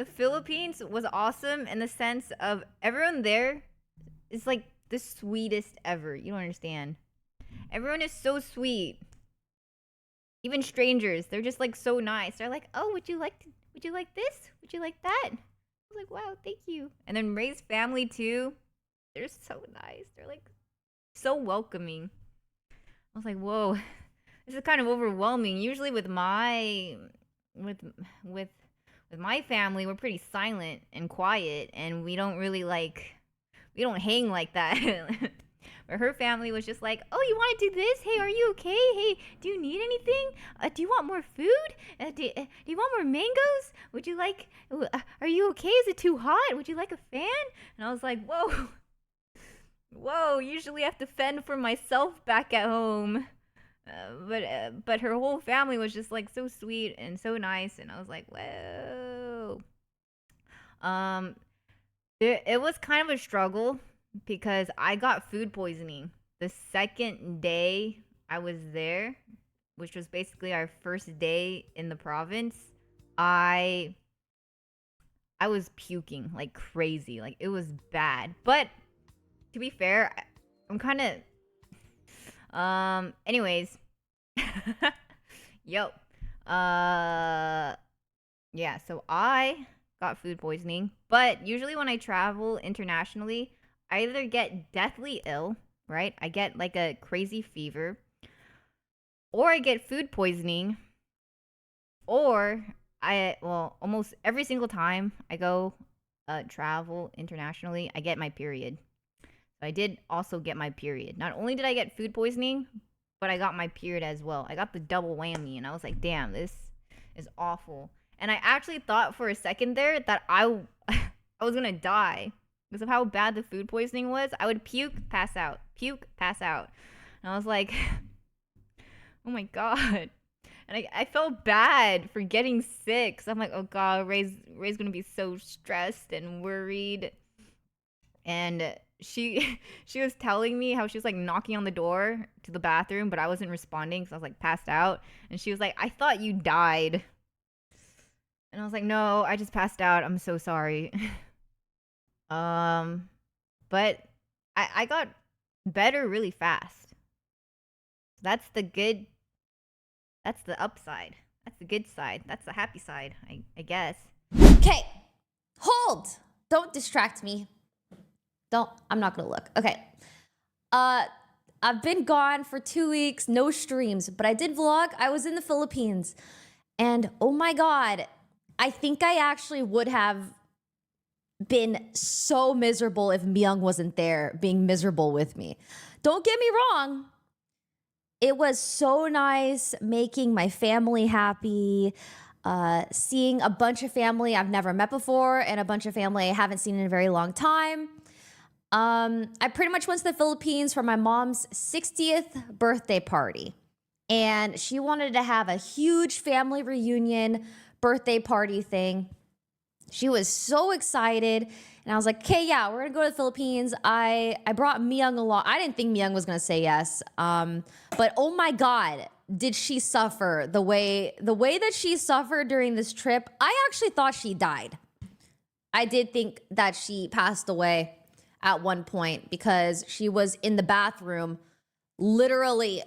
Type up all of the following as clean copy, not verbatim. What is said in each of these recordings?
The Philippines was awesome in the sense of everyone there is like the sweetest ever. You don't understand. Everyone is so sweet. Even strangers, they're just like so nice. They're like, "Oh, would you like this? Would you like that?" I was like, "Wow, thank you." And then Ray's family too. They're so nice. They're like so welcoming. I was like, "Whoa, this is kind of overwhelming." Usually with with with my family, we're pretty silent and quiet, and we don't hang like that. But her family was just like, "Oh, you want to do this? Hey, are you okay? Hey, do you need anything? Do you want more food? Do you want more mangoes? Would you like? Are you okay? Is it too hot? Would you like a fan?" And I was like, "Whoa, whoa! Usually I have to fend for myself back at home." But her whole family was just like so sweet and so nice, and I was like, "Whoa." Um, it was kind of a struggle because I got food poisoning the second day I was there, which was basically our first day in the province. I I was puking like crazy. Like it was bad. But to be fair, I'm kind of anyways. Yo. Uh yeah, so I got food poisoning, but usually when I travel internationally, I either get deathly ill, right? I get like a crazy fever, or I get food poisoning, or almost every single time I go travel internationally, I get my period. So I did also get my period. Not only did I get food poisoning, but I got my period as well. I got the double whammy, and I was like, "Damn, this is awful." And I actually thought for a second there that I was gonna die because of how bad the food poisoning was. I would puke, pass out, and I was like, "Oh my god." And I felt bad for getting sick. So I'm like, "Oh god, Ray's gonna be so stressed and worried." And she was telling me how she was like knocking on the door to the bathroom, but I wasn't responding because I was like passed out. And she was like, "I thought you died." And I was like, "No, I just passed out. I'm so sorry." um, but I got better really fast. That's the good. That's the upside. That's the good side. That's the happy side, I guess. Okay, hold. Don't distract me. Don't. I'm not gonna look. Okay. Uh, I've been gone for 2 weeks, no streams, but I did vlog. I was in the Philippines, and oh my god, I think I actually would have been so miserable if Miyoung wasn't there, being miserable with me. Don't get me wrong. It was so nice making my family happy, seeing a bunch of family I've never met before and a bunch of family I haven't seen in a very long time. I pretty much went to the Philippines for my mom's 60th birthday party. And she wanted to have a huge family reunion birthday party thing. She was so excited. And I was like, okay, yeah, we're gonna go to the Philippines. I brought Miyoung along. I didn't think Miyoung was gonna say yes. But oh my God, did she suffer the way that she suffered during this trip? I actually thought she died. I did think that she passed away at one point because she was in the bathroom literally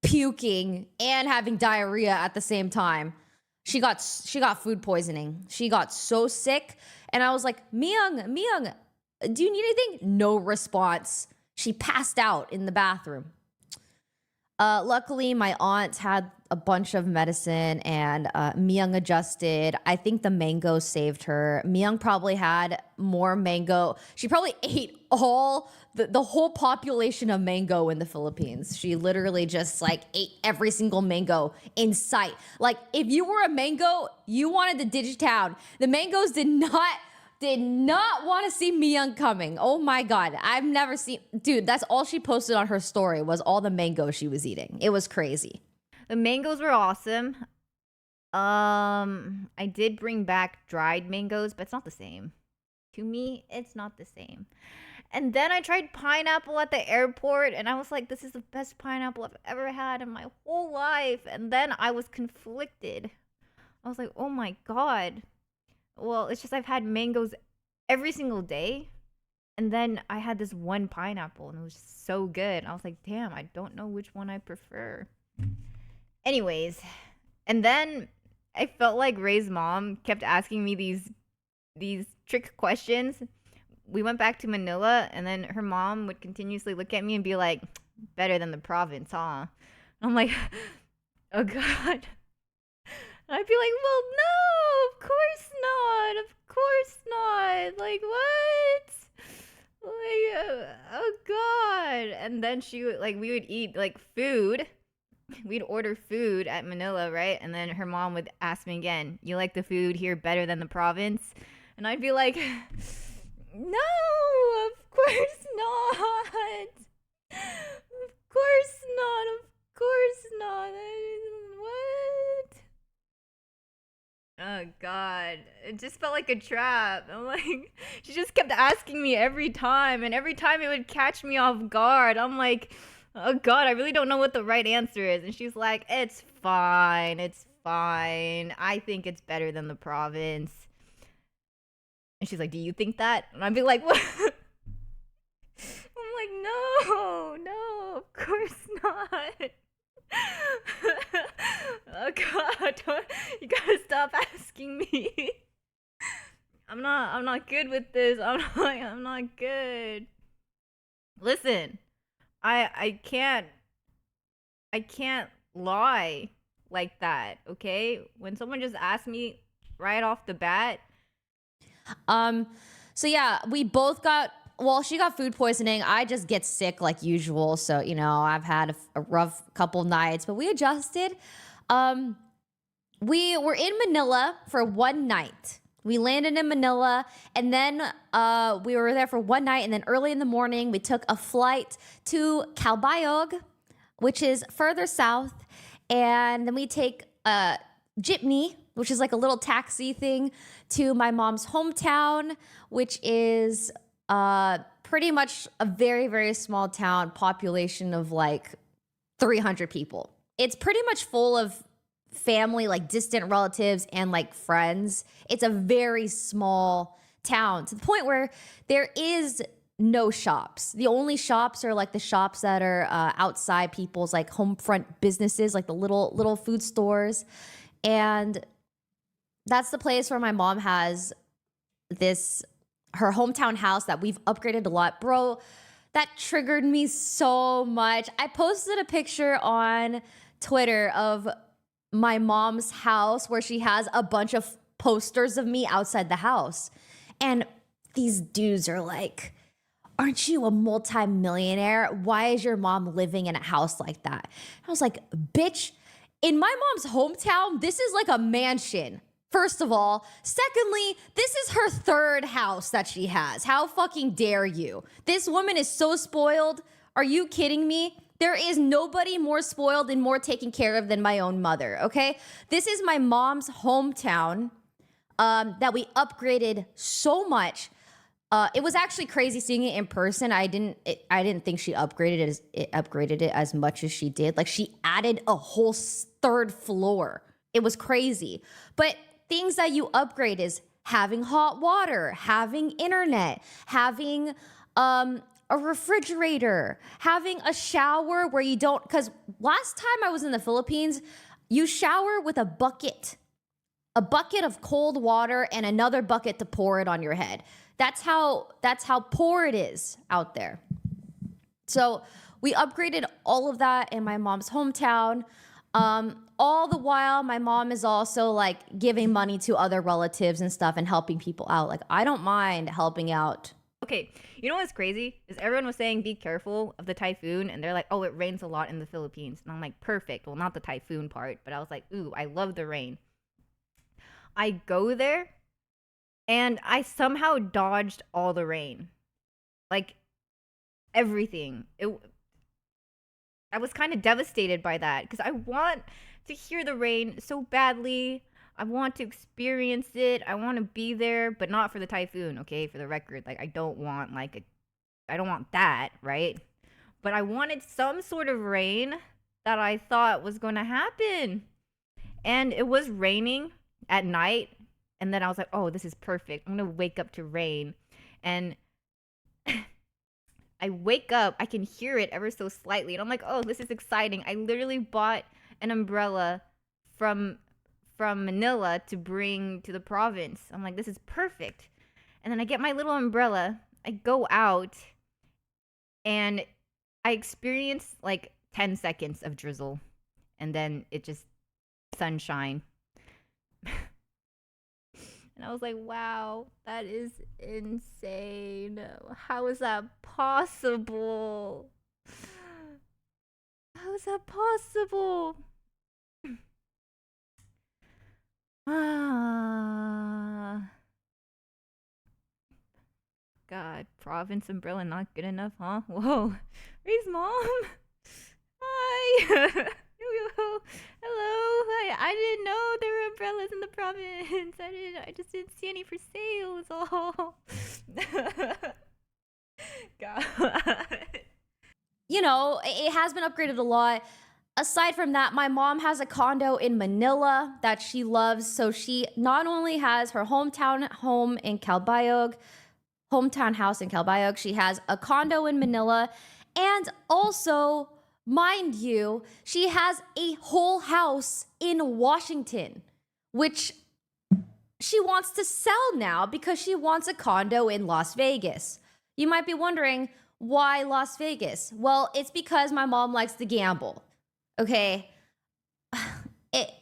puking and having diarrhea at the same time. She got food poisoning. She got so sick, and I was like, Miyoung, do you need anything? No response. She passed out in the bathroom. Luckily, my aunt had a bunch of medicine, and Miyoung adjusted. I think the mango saved her. Miyoung probably had more mango. She probably ate all the whole population of mango in the Philippines. She literally just like ate every single mango in sight. Like if you were a mango, you wanted the Digitown. The mangoes did not want to see Miyoung coming. Oh my God. I've never seen, dude, that's all she posted on her story was all the mango she was eating. It was crazy. The mangoes were awesome. I did bring back dried mangoes, but it's not the same. To me, it's not the same. And then I tried pineapple at the airport, and I was like, this is the best pineapple I've ever had in my whole life. And then I was conflicted. I was like, oh my God. Well, it's just I've had mangoes every single day. And then I had this one pineapple and it was so good. I was like, damn, I don't know which one I prefer. Anyways, and then I felt like Ray's mom kept asking me these trick questions. We went back to Manila and then her mom would continuously look at me and be like, better than the province, huh? I'm like, oh god. I'd be like, well, no, of course not. Of course not. Like, what? Like, oh god. And then she would, like, we would eat, like, food. We'd order food at Manila, right? And then her mom would ask me again, you like the food here better than the province? And I'd be like, no, of course not. Of course not. Of course not. What? Oh god, it just felt like a trap. I'm like, she just kept asking me every time, and every time it would catch me off guard. I'm like, oh god, I really don't know what the right answer is. And she's like, it's fine, it's fine. I think it's better than the province. And she's like, do you think that? And I'd be like, what? I'm like, no, no, of course not. Oh god, you gotta stop asking me. I'm not good with this. I'm not good. Listen, I can't lie like that, okay? When someone just asks me right off the bat, So yeah, we both got, well, she got food poisoning. I just get sick like usual. So, I've had a rough couple nights, but we adjusted. We were in Manila for one night. We landed in Manila and then we were there for one night. And then early in the morning, we took a flight to Calbayog, which is further south. And then we take a jeepney, which is like a little taxi thing, to my mom's hometown, which is pretty much a very, very small town, population of like 300 people. It's pretty much full of family, like distant relatives and like friends. It's a very small town to the point where there is no shops. The only shops are like the shops that are outside people's like home front businesses, like the little food stores. And that's the place where my mom has her hometown house that we've upgraded a lot. Bro, that triggered me so much. I posted a picture on Twitter of my mom's house where she has a bunch of posters of me outside the house. And these dudes are like, aren't you a multimillionaire? Why is your mom living in a house like that? I was like, bitch, in my mom's hometown, this is like a mansion. First of all. Secondly, this is her third house that she has. How fucking dare you? This woman is so spoiled. Are you kidding me? There is nobody more spoiled and more taken care of than my own mother, okay? This is my mom's hometown that we upgraded so much. It was actually crazy seeing it in person. I didn't think she upgraded it as much as she did. Like, she added a whole third floor. It was crazy. But things that you upgrade is having hot water, having internet, having a refrigerator, having a shower where you don't, because last time I was in the Philippines, you shower with a bucket of cold water and another bucket to pour it on your head. That's how poor it is out there. So we upgraded all of that in my mom's hometown. All the while, my mom is also like giving money to other relatives and stuff and helping people out. Like, I don't mind helping out. okay, you know what's crazy? Is everyone was saying be careful of the typhoon, and they're like, oh, it rains a lot in the Philippines. And I'm like, perfect. Well, not the typhoon part, but I was like, ooh, I love the rain. I go there, and I somehow dodged all the rain. Like, everything. I was kind of devastated by that because I want to hear the rain so badly. I want to experience it. I want to be there, but not for the typhoon, okay? For the record, like, I don't want that, right? But I wanted some sort of rain that I thought was going to happen. And it was raining at night, And then I was like, oh, this is perfect. I'm gonna wake up to rain. And I wake up, I can hear it ever so slightly, and I'm like, oh, this is exciting. I literally bought an umbrella from Manila to bring to the province. I'm like, this is perfect. And then I get my little umbrella, I go out, and I experience like 10 seconds of drizzle, and then it just sunshine. And I was like, wow, that is insane. How is that possible? How is that possible? Ah. God, province umbrella not good enough, huh? Whoa. Ray's mom. Hi. Hello. Hi. I didn't know there were umbrellas in the province. I just didn't see any for sale. Is all. God. You know, it has been upgraded a lot. Aside from that, my mom has a condo in Manila that she loves. So she not only has her hometown home in Calbayog, hometown house in Calbayog, she has a condo in Manila. And also, mind you, she has a whole house in Washington, which she wants to sell now because she wants a condo in Las Vegas. You might be wondering, why Las Vegas? Well, it's because my mom likes to gamble. Okay.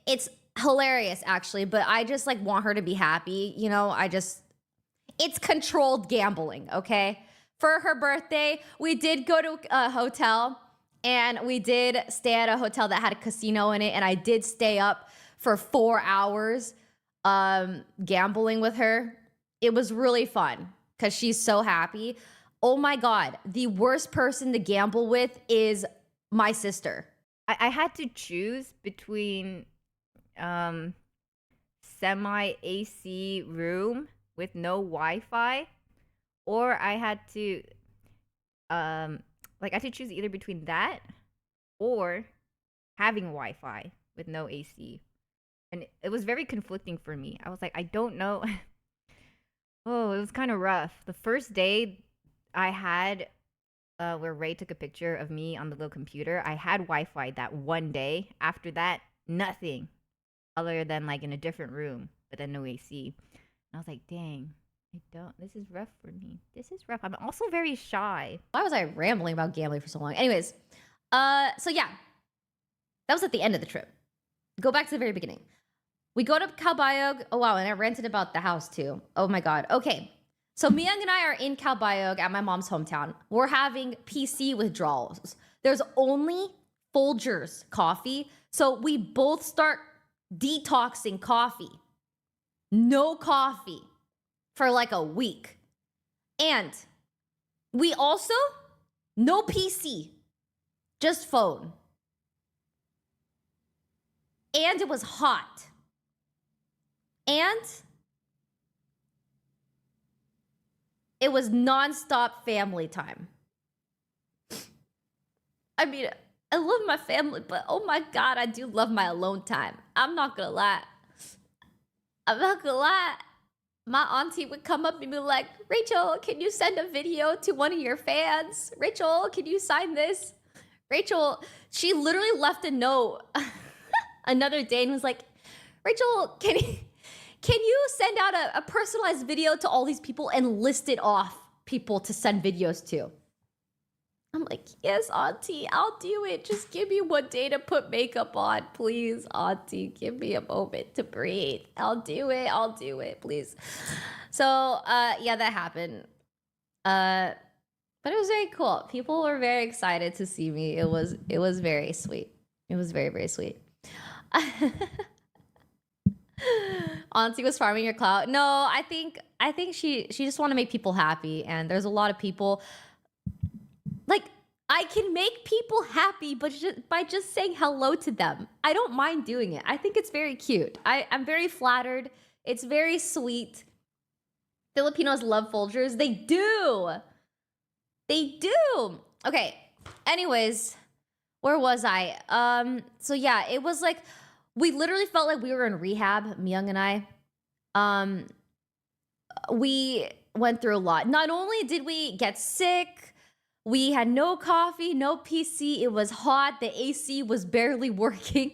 It's hilarious actually, but I just like want her to be happy. You know, it's controlled gambling. Okay. For her birthday, we did go to a hotel and we did stay at a hotel that had a casino in it. And I did stay up for 4 hours gambling with her. It was really fun because she's so happy. Oh my God. The worst person to gamble with is my sister. I had to choose between semi AC room with no Wi-Fi, or I had to like I had to choose either between that or having Wi-Fi with no AC. And it was very conflicting for me. I was like, I don't know. Oh, it was kind of rough. The first day I had where Ray took a picture of me on the little computer, I had Wi-Fi that one day. After that, nothing other than like in a different room, but then no AC. And I was like, dang, I don't. This is rough for me. This is rough. I'm also very shy. Why was I rambling about gambling for so long? Anyways, so yeah, that was at the end of the trip. Go back to the very beginning. We go to Calbayog. Oh wow, and I ranted about the house too. Oh my God. Okay. So Miyoung and I are in Calbayog at my mom's hometown. We're having PC withdrawals. There's only Folgers coffee. So we both start detoxing coffee. No coffee for like a week. And we also, no PC, just phone. And it was hot. And it was nonstop family time. I mean, I love my family, but oh my God, I do love my alone time. I'm not gonna lie. My auntie would come up and be like, Rachel, can you send a video to one of your fans? Rachel, can you sign this? Rachel, she literally left a note another day and was like, Rachel, can you send out a personalized video to all these people and list it off people to send videos to? I'm like, yes, auntie, I'll do it. Just give me one day to put makeup on. Please, auntie, give me a moment to breathe. I'll do it, please. So, yeah, that happened. But it was very cool. People were very excited to see me. It was very sweet. It was very, very sweet. Auntie was farming your clout. No, I think she just want to make people happy, and there's a lot of people. Like, I can make people happy, but by just saying hello to them. I don't mind doing it. I think it's very cute. I'm very flattered. It's very sweet. Filipinos love Folgers. They do. They do. Okay. Anyways, where was I? So yeah, it was like, we literally felt like we were in rehab, Miyoung and I. Um, we went through a lot. Not only did we get sick, we had no coffee, no PC. It was hot. The AC was barely working.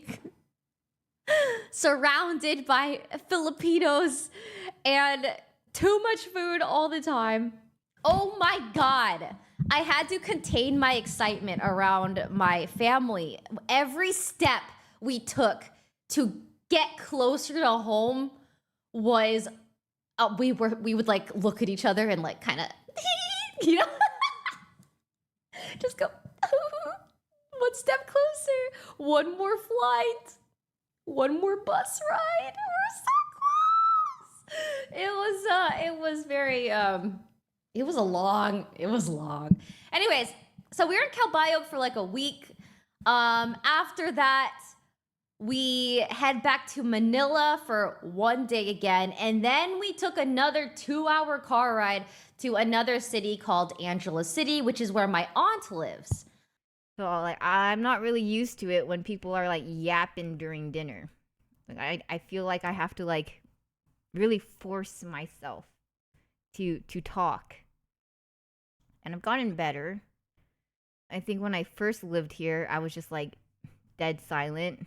Surrounded by Filipinos and too much food all the time. Oh my God. I had to contain my excitement around my family. Every step we took to get closer to home was we would like look at each other and like kind of you know just go one step closer, one more flight, one more bus ride. We're so close. It was very it was long. Anyways, so we were in Calbayog for like a week. After that, we head back to Manila for one day again, and then we took another 2-hour car ride to another city called Angela City, which is where my aunt lives. So like I'm not really used to it when people are like yapping during dinner. Like I feel like I have to like really force myself to talk. And I've gotten better. I think when I first lived here, I was just like dead silent.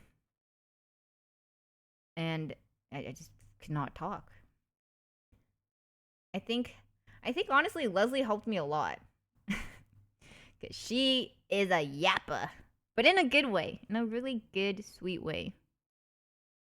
And I just could not talk. I think honestly Leslie helped me a lot. Cause she is a yapper. But in a good way. In a really good, sweet way.